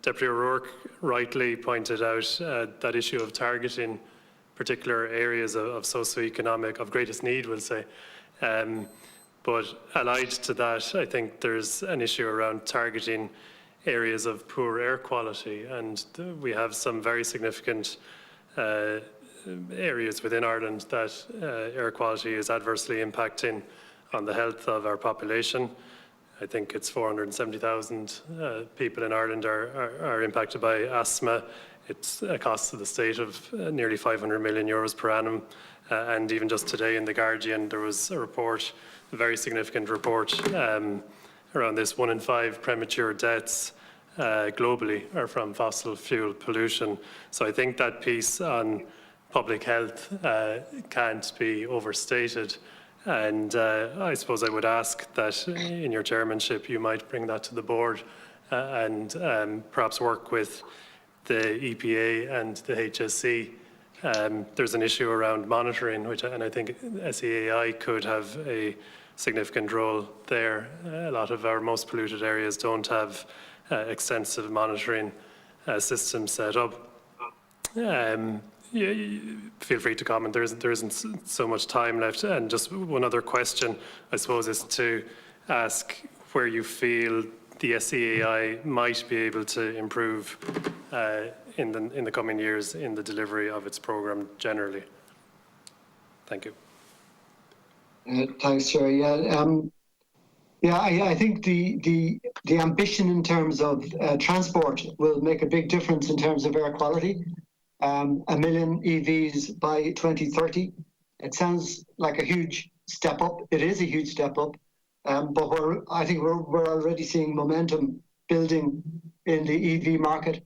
Deputy O'Rourke rightly pointed out that issue of targeting particular areas of socioeconomic, of greatest need, we'll say. But allied to that, I think there's an issue around targeting areas of poor air quality, and we have some very significant areas within Ireland that air quality is adversely impacting on the health of our population. I think it's 470,000 people in Ireland are impacted by asthma. It's a cost to the state of nearly 500 million euros per annum. And even just today in The Guardian, there was a report, a very significant report around this. 1 in 5 premature deaths globally are from fossil fuel pollution. So I think that piece on public health can't be overstated. And I suppose I would ask that in your chairmanship you might bring that to the board and perhaps work with the EPA and the HSE. There's an issue around monitoring, and I think SEAI could have a significant role there. A lot of our most polluted areas don't have extensive monitoring systems set up. Feel free to comment. There isn't so much time left. And just one other question, I suppose, is to ask where you feel the SEAI might be able to improve in the coming years in the delivery of its programme generally. Thank you. Thanks, Chair. I think the ambition in terms of transport will make a big difference in terms of air quality. 1 million EVs by 2030. It sounds like a huge step up. It is a huge step up, but I think we're already seeing momentum building in the EV market,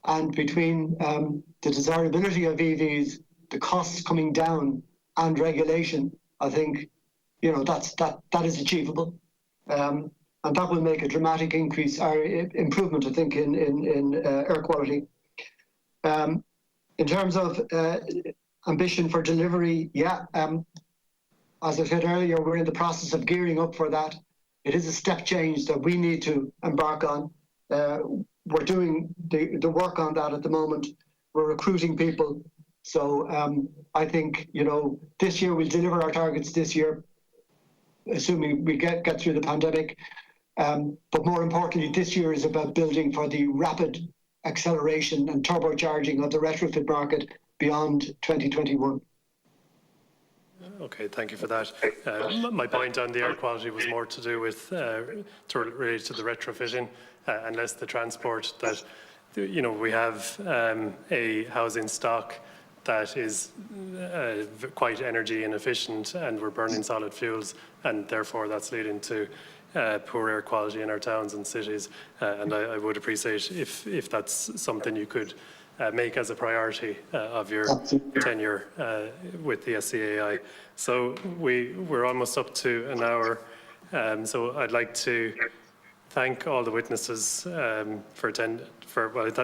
and between the desirability of EVs, the costs coming down, and regulation, I think that is achievable, and that will make a dramatic increase or improvement, I think, in air quality. In terms of ambition for delivery, as I said earlier, we're in the process of gearing up for that. It is a step change that we need to embark on. We're doing the work on that at the moment. We're recruiting people. So I think, this year we'll deliver our targets this year, assuming we get through the pandemic. But more importantly, this year is about building for the rapid acceleration and turbocharging of the retrofit market beyond 2021. Okay, thank you for that. My point on the air quality was more to do with related to the retrofitting and less the transport. That we have a housing stock that is quite energy inefficient, and we're burning solid fuels, and therefore that's leading to poor air quality in our towns and cities, and I would appreciate if that's something you could make as a priority of your tenure with the SEAI. So we're almost up to an hour, so I'd like to thank all the witnesses I'd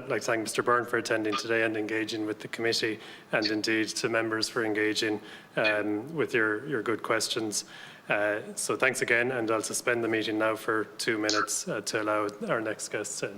like to thank Mr. Byrne for attending today and engaging with the committee, and indeed to members for engaging with your good questions. So thanks again, and I'll suspend the meeting now for 2 minutes to allow our next guest to